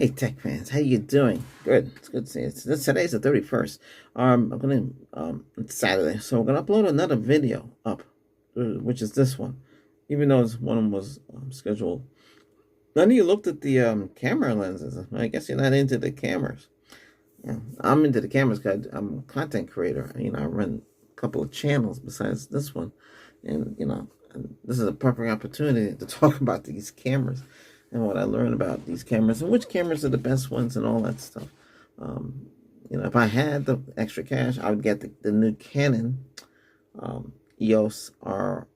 Hey, tech fans, how you doing? Good. It's good to see you. Today's the 31st. I'm gonna it's Saturday, so we're gonna upload another video up, which is this one. Even though this one was scheduled. None of you looked at the camera lenses. I guess you're not into the cameras. Yeah, I'm into the cameras because I'm a content creator. I run a couple of channels besides this one, and this is a perfect opportunity to talk about these cameras and what I learned about these cameras and which cameras are the best ones and all that stuff. Um, if I had the extra cash, I would get the new Canon EOS R,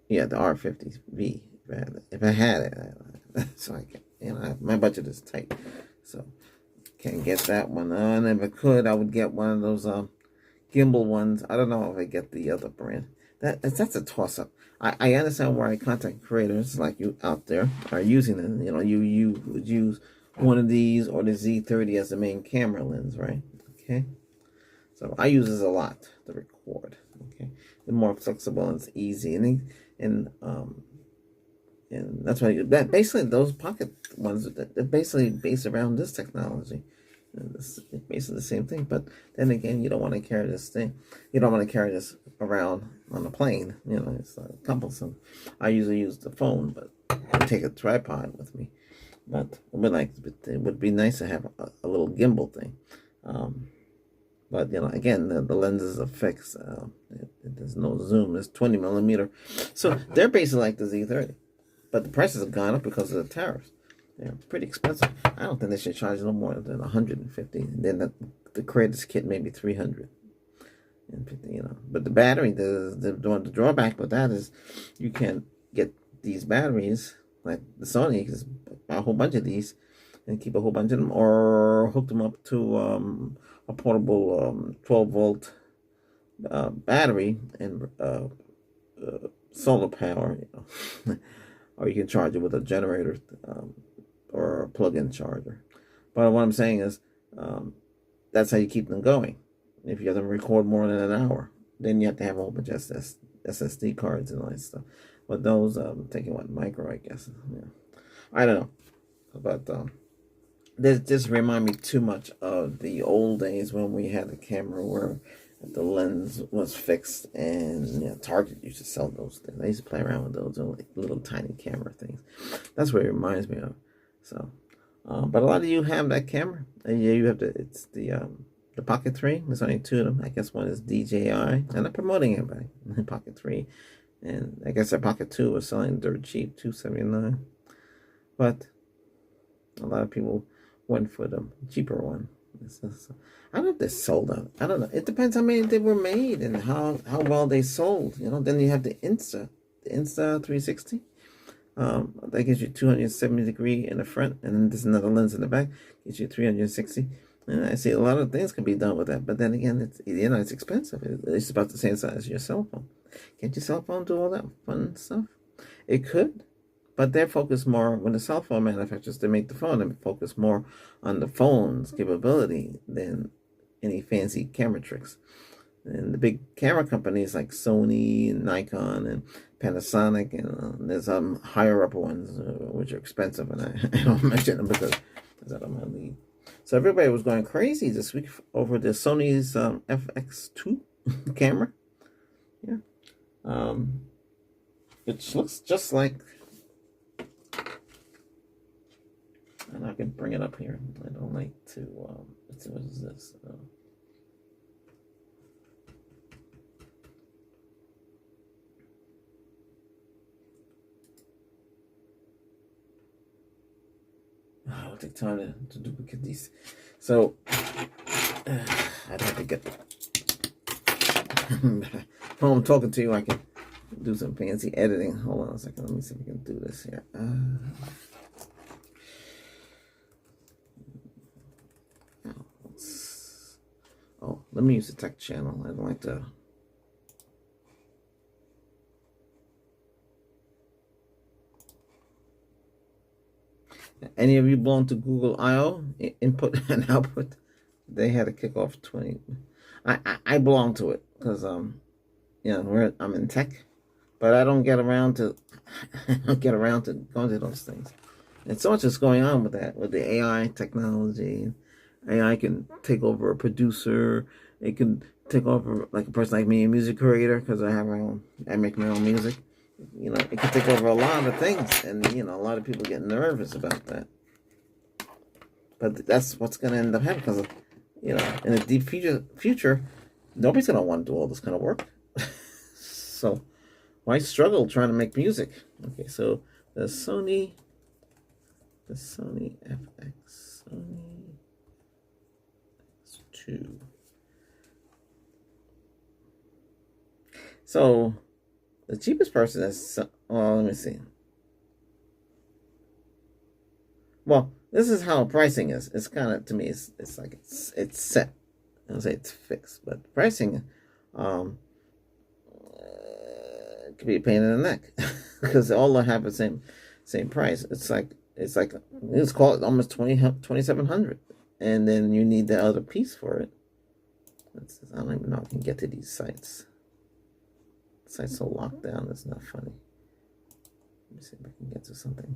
yeah, the R50V. If I had it, so I can, my budget is tight, so can't get that one. And if I could, I would get one of those gimbal ones. I don't know if I get the other brand. That's a toss up. I understand why content creators like you out there are using it. You would use one of these or the Z30 as the main camera lens, right? Okay. So I use this a lot to record. Okay. It's more flexible and it's easy, and that's why basically those pocket ones they're basically based around this technology. It's basically the same thing, but then again, you don't want to carry this thing. You don't want to carry this around on a plane. It's cumbersome. I usually use the phone, but I take a tripod with me. But it would be nice to have a little gimbal thing. But again, the lenses are fixed. There's no zoom. It's 20 millimeter, so they're basically like the Z30, but the prices have gone up because of the tariffs. They're pretty expensive. I don't think they should charge no more than 150. And then the creator's kit maybe 300. But the battery, the drawback with that is you can't get these batteries like the Sony, because a whole bunch of these, and keep a whole bunch of them, or hook them up to a portable 12-volt battery and solar power, or you can charge it with a generator. Or a plug-in charger. But what I'm saying is, that's how you keep them going. If you have them record more than an hour, then you have to have a whole bunch of SSD cards and all that stuff. But those, taking micro, I guess. Yeah. I don't know. But this just remind me too much of the old days when we had a camera where the lens was fixed, and Target used to sell those things. I used to play around with those little tiny camera things. That's what it reminds me of. So, but a lot of you have that camera. And yeah, you have it's the Pocket 3. There's only two of them. I guess one is DJI. I'm not promoting anybody. Pocket 3. And I guess that Pocket 2 was selling dirt cheap, $279. But a lot of people went for the cheaper one. I don't know if they're sold out. I don't know. It depends how many they were made and how well they sold. Then you have the Insta 360. That gives you 270 degree in the front, and then there's another lens in the back, gives you 360. And I see a lot of things can be done with that, but then again, it's expensive. It's about the same size as your cell phone. Can't your cell phone do all that fun stuff? It could, but they're focused more, when the cell phone manufacturers, they make the phone, they focus more on the phone's capability than any fancy camera tricks. And the big camera companies like Sony and Nikon and Panasonic, and there's higher up ones which are expensive, and I don't mention them because that's out of my league. So everybody was going crazy this week over the Sony's FX2 camera. Yeah, which looks just like, and I can bring it up here. I don't like to. Let's see, what is this? I'll take time to duplicate these. So I'd have to get. While I'm talking to you, I can do some fancy editing. Hold on a second. Let me see if I can do this here. Let me use the tech channel. I don't like to. Any of you belong to Google I/O, input and output? They had a kickoff 20. I belong to it because I'm in tech, but I don't get around to going to those things. And so much is going on with that, with the AI technology. AI can take over a producer. It can take over like a person like me, a music creator, because I make my own music. It can take over a lot of things, and a lot of people get nervous about that. But that's what's going to end up happening because, in the deep future, nobody's going to want to do all this kind of work. So why struggle trying to make music? Okay, so the Sony FX, Sony X2. So the cheapest person is, well, let me see. Well, this is how pricing is. It's kind of, to me, it's like it's set. I don't say it's fixed, but pricing could be a pain in the neck because they all have the same price. It's called almost 2,700, and then you need the other piece for it. I don't even know if I can get to these sites. The site's so locked down. It's not funny. Let me see if I can get to something.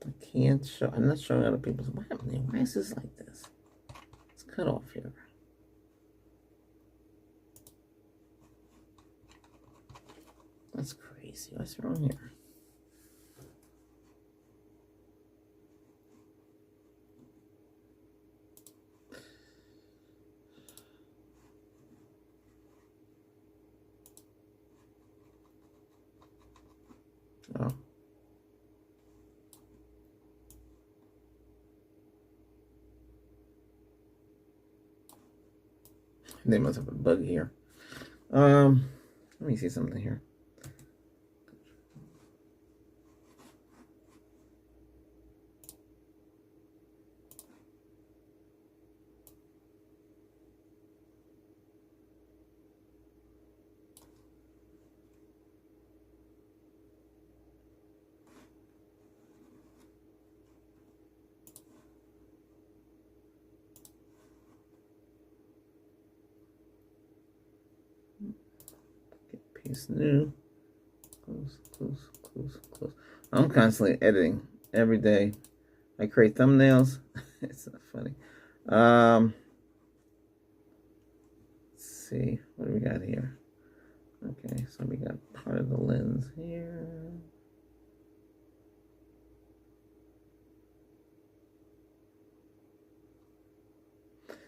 I can't show. I'm not showing other people's. What happened? Why is this like this? It's cut off here. That's crazy. What's wrong here? Oh. They must have a bug here. Let me see something here. Paste new. Close. I'm constantly editing every day. I create thumbnails. It's not funny. Let's see. What do we got here? Okay, so we got part of the lens here.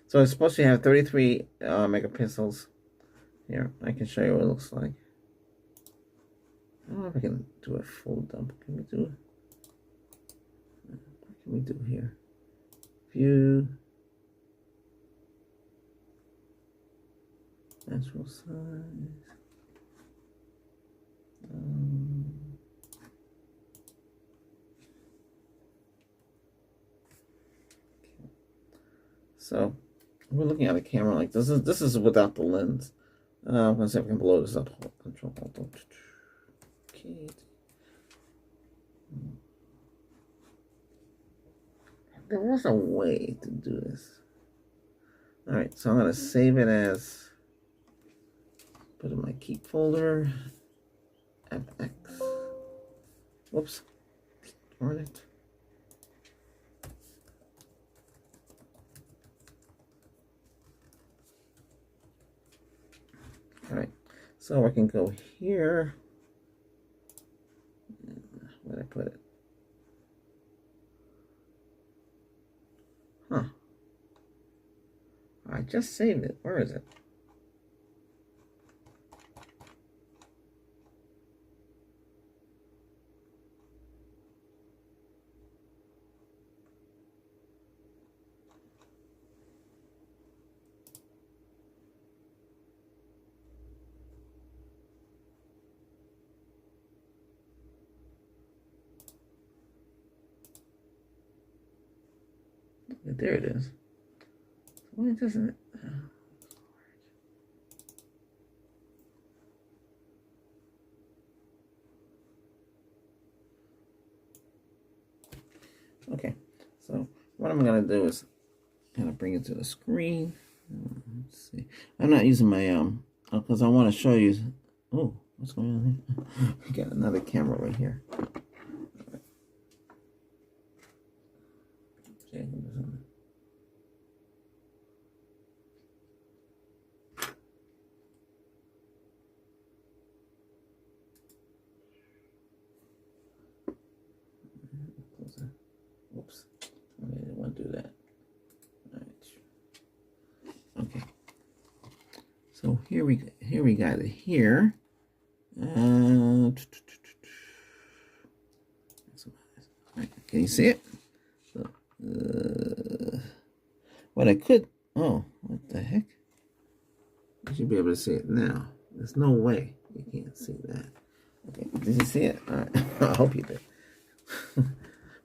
So it's supposed to have 33 megapixels. Here, I can show you what it looks like. I don't know if I can do a full dump. Can we do it? What can we do here? View. Natural size. So we're looking at a camera like this. This is without the lens. I'm gonna see if I can blow this up. Control Alt. Okay. There was a way to do this. All right, so I'm gonna save it as. Put in my keep folder. FX. Whoops. Darn it. All right, so I can go here. Where did I put it? Huh. I just saved it. Where is it? There it is. Why doesn't it? Okay, so what I'm gonna do is kind of bring it to the screen. Let's see. I'm not using my because I want to show you. Oh, what's going on here? We got another camera right here. Okay, oops, I didn't want to do that. All right. Okay. So here we got it here. Can you see it? So, what I could. Oh, what the heck? You should be able to see it now. There's no way you can't see that. Okay, did you see it? All right. I hope you did.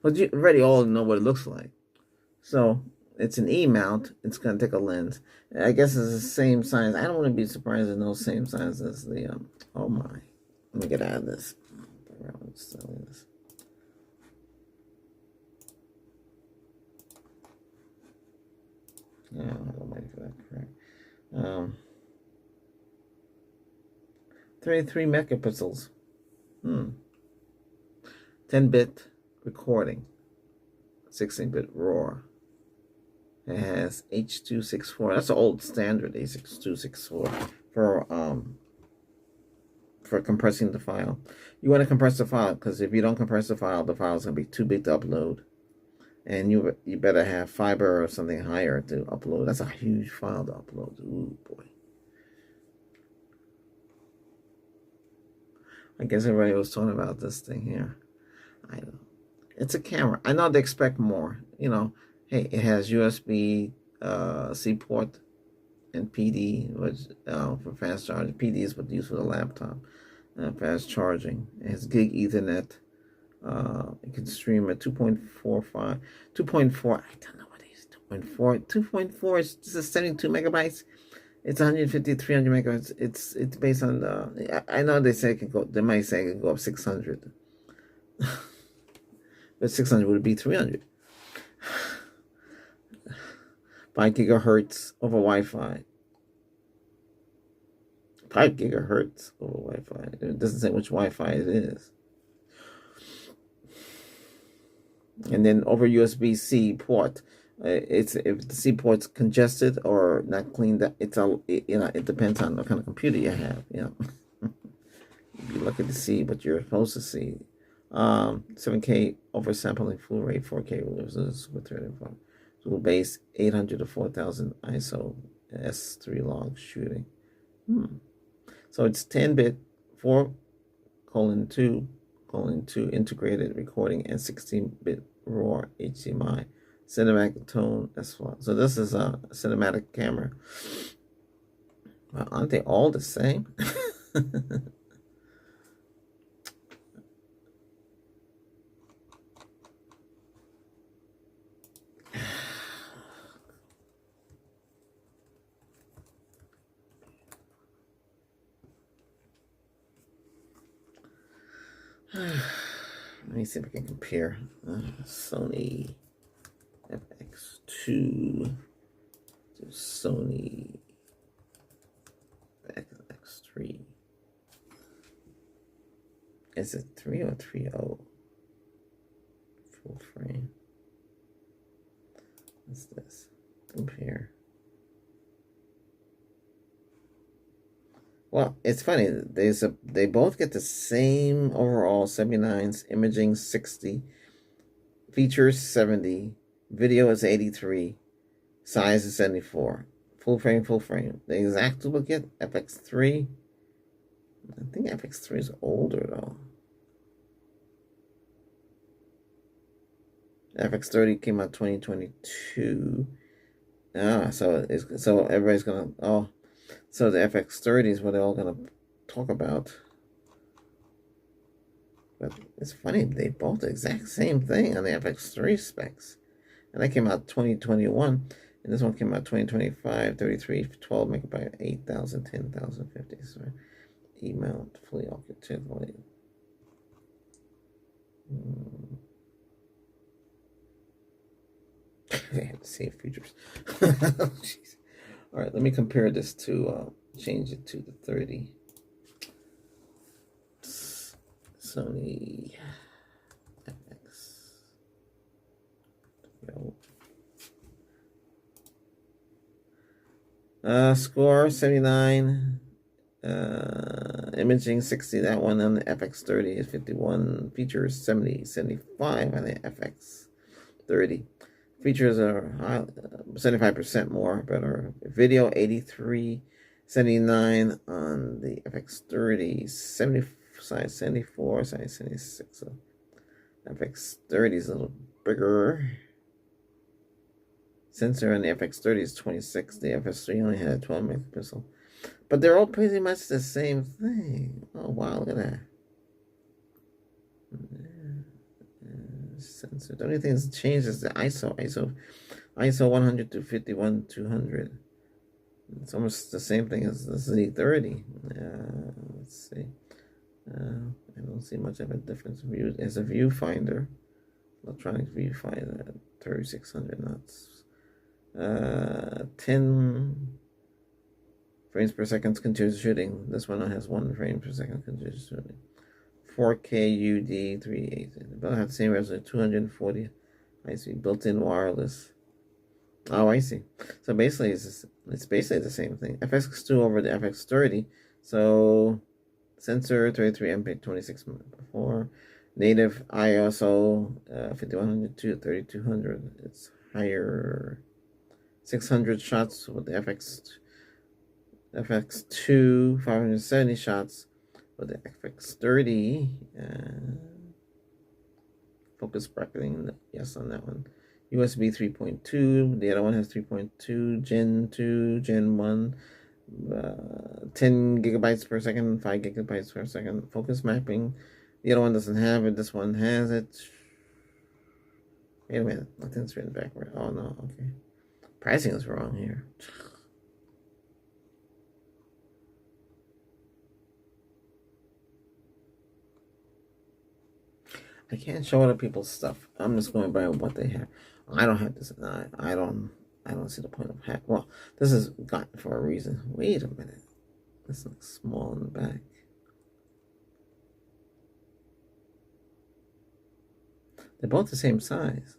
But you already all know what it looks like. So it's an E mount. It's gonna take a lens. I guess it's the same size. I don't want to be surprised in those same size as the. Oh my! Let me get out of this. Yeah, I'm waiting for that. Correct. 33 megapixels. 10-bit recording. 16-bit RAW. It has H.264. That's an old standard H.264 for compressing the file. You want to compress the file because if you don't compress the file is gonna be too big to upload, and you better have fiber or something higher to upload. That's a huge file to upload. Ooh boy. I guess everybody was talking about this thing here. I don't know. It's a camera. I know they expect more. You know, hey, it has USB C port and PD, which for fast charging. PD is what's used for the laptop. Fast charging. It has gig Ethernet. You can stream at 2.45, 2.4. I don't know what it is. 2.4. 2.4 is just 72 megabytes. It's 150, 300 megabytes. It's based on the. I know they say it can go. They might say it can go up 600. But 600 would be 300. 5 gigahertz over Wi-Fi. 5 gigahertz over Wi-Fi. It doesn't say which Wi-Fi it is. And then over USB-C port, it's if the C port's congested or not cleaned, it depends on what kind of computer you have. You know, you look at the C, but you're supposed to see 7K oversampling full rate, 4K with 35. Dual base 800 to 4000 ISO S3 log shooting. So it's 10-bit 4:2:2 integrated recording and 16-bit RAW HDMI cinematic tone as well. So this is a cinematic camera. Well, aren't they all the same? Let me see if I can compare Sony FX2 to Sony FX3. Is it 3 or 3.0? Full frame. What's this? Compare. Well, it's funny. They both get the same overall 79s, imaging 60, features 70, video is 83, size is 74, full frame. The exact duplicate FX3. I think FX3 is older though. FX30 came out 2022. So everybody's gonna so the FX30 is what they're all gonna talk about. But it's funny, they both the exact same thing on the FX3 specs. And that came out 2021. And this one came out 2025, 33, 12 megabyte, 8,000, 10,000, 50. So E-mount, fully architected. They have the same features. Jeez. All right, let me compare this to change it to the 30. Sony FX. Score 79. Imaging 60. That one on the FX30 is 51. Features 70, 75 on the FX30. Features are 75% more better. Video 83, 79 on the FX30, 70 size 74, size 76. So FX30 is a little bigger. Sensor on the FX30 is 26. The FX3 only had a 12 megapixel. But they're all pretty much the same thing. Oh wow, look at that. Sensor. The only thing that's changed is the ISO 100 to 51 200. It's almost the same thing as the Z30. Let's see. I don't see much of a difference. As a viewfinder, electronic viewfinder, 3600 knots. 10 frames per second continuous shooting. This one has 1 frame per second continuous shooting. 4K UD 380. They both have the same resolution, 240. I see. Built-in wireless. Oh, I see. So basically, it's basically the same thing. FX2 over the FX30. So sensor 33 MP, 26 before. Native ISO 5100 to 3200. It's higher. 600 shots with the FX2, 570 shots with the FX30. Focus bracketing, yes on that one. USB 3.2, the other one has 3.2, Gen 2, Gen 1, 10 gigabytes per second, 5 gigabytes per second. Focus mapping, the other one doesn't have it, this one has it. Wait a minute, nothing's written backward. Oh no, okay. Pricing is wrong here. I can't show other people's stuff. I'm just going by what they have. I don't have this. I don't see the point of having. Well, this is gotten for a reason. Wait a minute. This looks small in the back. They're both the same size.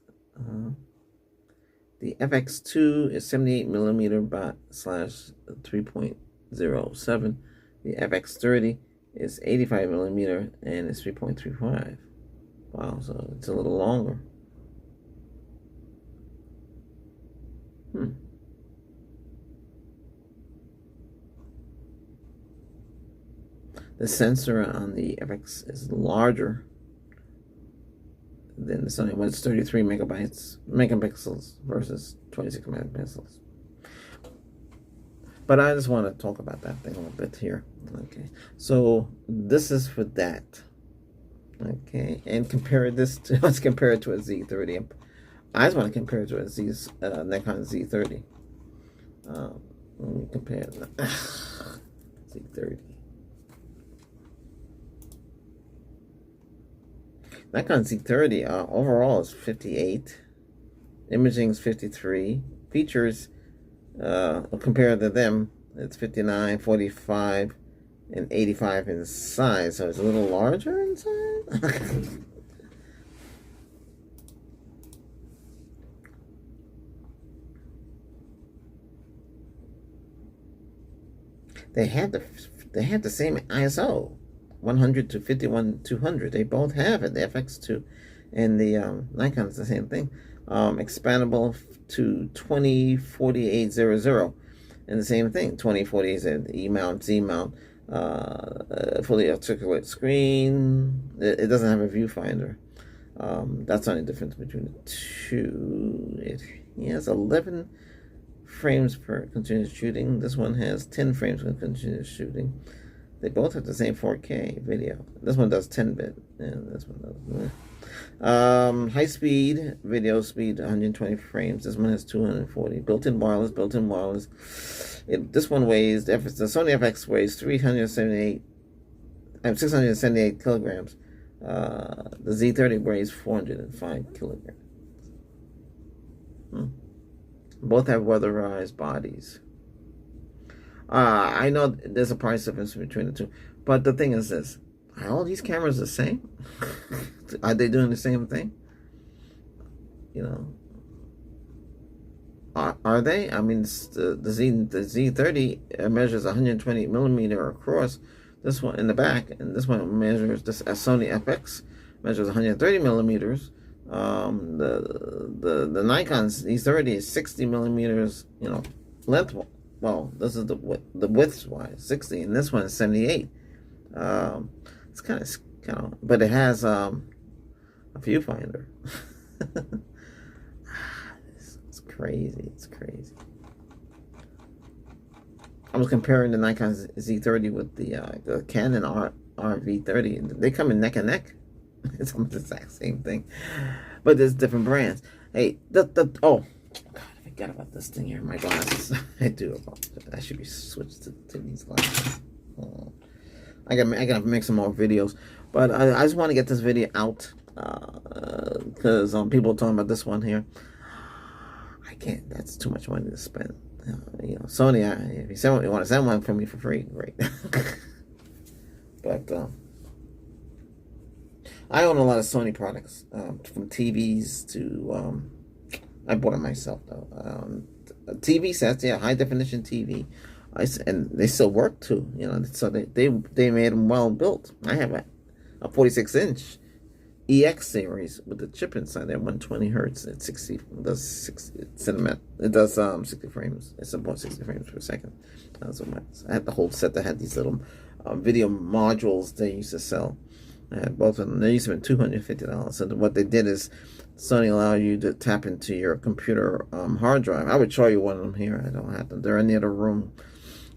The FX2 is 78 millimeter / 3.07. The FX30 is 85 millimeter and it's 3.35. Wow, so it's a little longer. The sensor on the FX is larger than the Sony one. It's 33 megapixels versus 26 megapixels. But I just want to talk about that thing a little bit here. Okay, so this is for that. Okay, and compare this to, let's compare it to a Z30. I just want to compare it to a Nikon Z30. Let me compare that. Z30. Nikon Z30 overall is 58. Imaging is 53. Features, compared to them, it's 59, 45, and 85 in size. So it's a little larger in size. They have the same ISO, 100 to 51 200. They both have it. The FX2 and the Nikon's the same thing. Expandable to 204800, and the same thing. 2048 E mount, Z mount. Fully articulate screen. It doesn't have a viewfinder. That's the only difference between the two. It has 11 frames per continuous shooting. This one has 10 frames per continuous shooting. They both have the same 4K video. This one does 10-bit, and this one does. High speed video speed 120 frames. This one has 240. Built-in wireless. This one weighs, the Sony FX weighs 678 kilograms. The Z30 weighs 405 kilograms. Both have weatherized bodies. I know there's a price difference between the two, but the thing is this: are all these cameras the same? Are they doing the same thing? You know, are they? I mean, the Z30 measures 120 millimeter across. This one in the back, and this one measures this Sony FX measures 130 millimeters. The Nikon's Z30 is 60 millimeters. Length. Well, this is the width wise 60, and this one is 78. It's kind of, but it has a viewfinder. It's crazy. It's crazy. I was comparing the Nikon Z30 with the Canon RV30. They come in neck and neck. It's almost the exact same thing, but there's different brands. Hey, oh God, I forgot about this thing here. My glasses. I do apologize. I should be switched to these glasses. I gotta make some more videos, but I just want to get this video out because people are talking about this one here. I can't. That's too much money to spend. Sony. If you want to send one for me for free, great. But I own a lot of Sony products, from TVs to I bought it myself though. TV sets, yeah, high definition TV, and they still work too. So they made them well built. I have a 46-inch EX series with the chip inside there, 120 hertz at 60. It does 60 cinema. It does 60 frames. It's about 60 frames per second. So I had the whole set that had these little video modules they used to sell. I had both of them. They used to be $250. So what they did is Sony allowed you to tap into your computer hard drive. I would show you one of them here. I don't have them. They're in the other room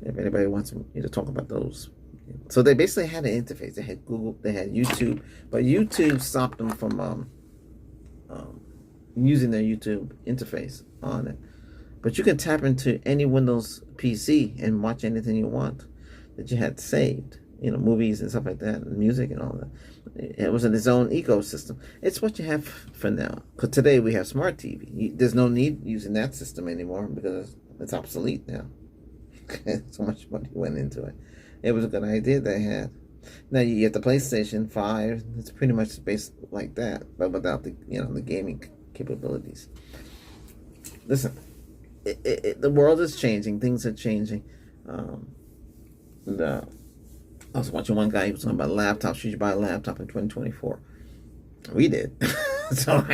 if anybody wants me to talk about those. So they basically had an interface. They had Google, they had YouTube, but YouTube stopped them from using their YouTube interface on it. But you can tap into any Windows PC and watch anything you want that you had saved. Movies and stuff like that, and music and all that. It was in its own ecosystem. It's what you have for now. Because today we have smart TV. There's no need using that system anymore because it's obsolete now. So much money went into it. It was a good idea they had. Now you get the PlayStation 5. It's pretty much based like that, but without the the gaming capabilities. Listen, the world is changing. Things are changing. I was watching one guy. He was talking about laptops. Should you buy a laptop in 2024? We did. So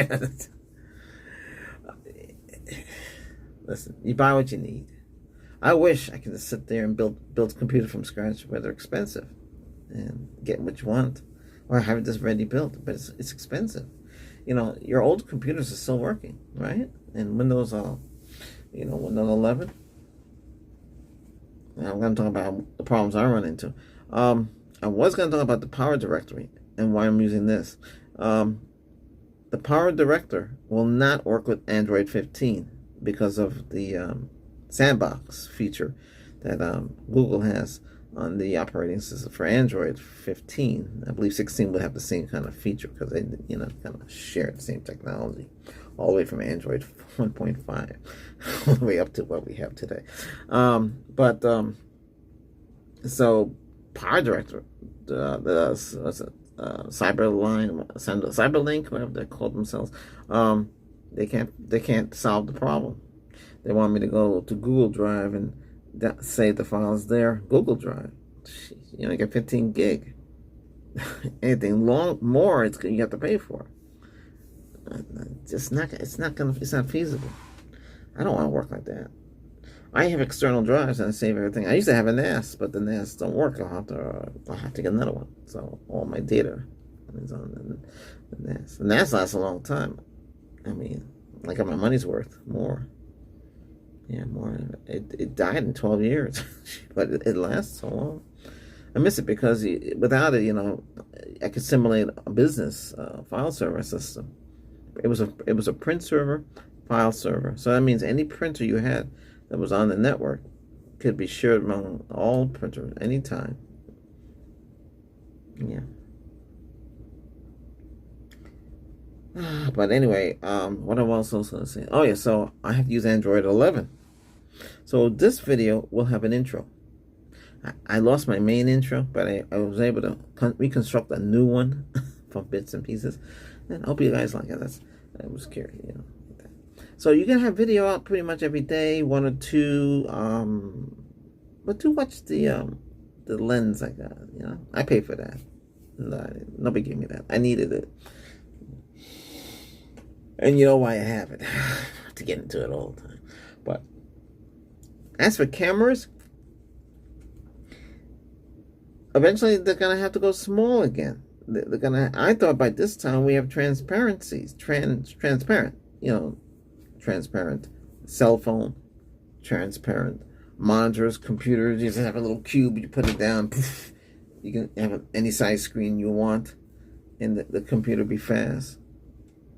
listen, you buy what you need. I wish I could just sit there and build a computer from scratch where they're expensive and get what you want, or have it just ready built. But it's expensive. Your old computers are still working, right? And Windows, Windows 11. Now I'm going to talk about the problems I run into. I was going to talk about the Power Directory and why I'm using this. The Power Director will not work with Android 15 because of the sandbox feature that Google has on the operating system for Android 15. I believe 16 would have the same kind of feature because they kind of share the same technology all the way from Android 1.5 all the way up to what we have today. So Power Director, Cyberlink, whatever they call themselves, they can't solve the problem. They want me to go to Google Drive and save the files there. Google Drive, you get 15 gig. Anything more, you have to pay for. It's not feasible. I don't want to work like that. I have external drives and I save everything. I used to have a NAS, but the NAS don't work. I'll have to get another one. So all my data is on the NAS. The NAS lasts a long time. I mean, I got my money's worth more. Yeah, more. It died in 12 years, but it lasts so long. I miss it because without it, I could simulate a business file server system. It was a print server, file server. So that means any printer you had that was on the network could be shared among all printers anytime. Yeah. But anyway, what am I also going to say? Oh yeah, so I have to use Android 11. So this video will have an intro. I lost my main intro, but I was able to reconstruct a new one from bits and pieces. And I hope you guys like it. I was curious, you know. Like that. So you can have video out pretty much every day, one or two. But do watch the lens I got. You know, I pay for that. No, nobody gave me that. I needed it, and you know why I have it to get into it all the time. But as for cameras, eventually they're gonna have to go small again. They're gonna. I thought by this time we have transparencies, transparent. You know, transparent cell phone, transparent monitors, computers. You just have a little cube. You put it down. Poof, you can have any size screen you want, and the computer be faster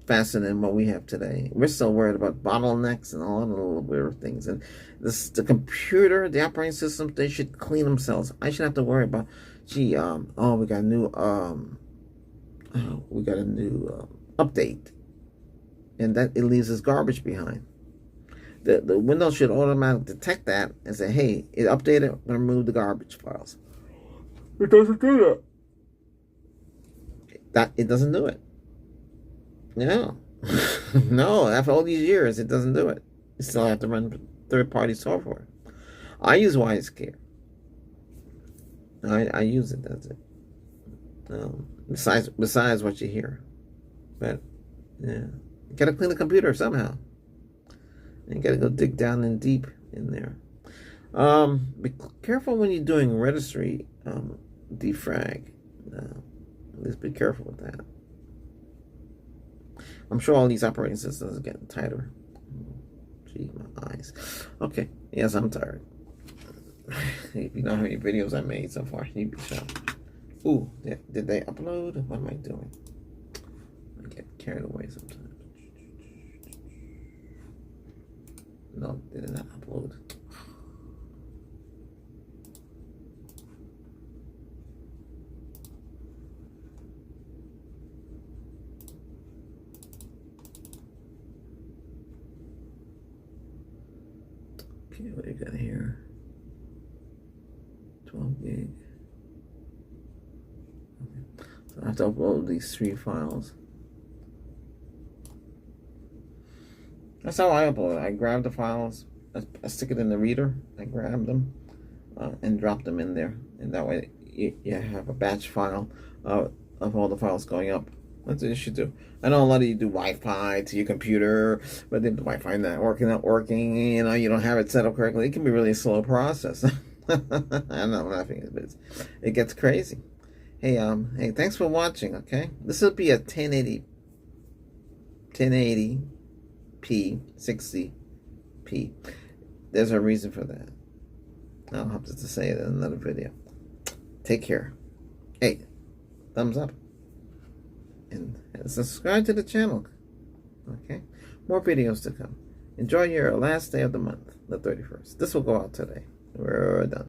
than what we have today. We're still worried about bottlenecks and all the little weird things. And the computer, the operating system, they should clean themselves. I should have to worry about, gee, oh, we got a new, update, and that it leaves this garbage behind. The Windows should automatically detect that and say, hey, it updated, I'm gonna remove the garbage files. It doesn't do that. It doesn't do it. No. No, after all these years, it doesn't do it. You still have to run third-party software. I use WiseCare. I use it, that's it. Besides what you hear. But, yeah. You gotta clean the computer somehow. And you gotta go dig down in deep in there. Be careful when you're doing registry defrag. Just be careful with that. I'm sure all these operating systems are getting tighter. Gee, my eyes. Okay, yes, I'm tired. If you know how many videos I made so far, you'd be shocked. Ooh, did they upload? What am I doing? I get carried away sometimes. No, they did not upload. Okay, what do you got here? 12 gig. Okay. So I have to upload these 3 files. That's how I upload it. I grab the files, I stick it in the reader, I grab them, and drop them in there. And that way you have a batch file of all the files going up. That's what you should do. I know a lot of you do Wi-Fi to your computer, but if the Wi-Fi not working, you know, you don't have it set up correctly, it can be really a slow process. I'm not laughing, but it gets crazy. Hey, thanks for watching, okay? This will be a 1080p, 60p. There's a reason for that. I'll have to say it in another video. Take care. Hey, thumbs up. And subscribe to the channel. Okay? More videos to come. Enjoy your last day of the month, the 31st. This will go out today. We're done.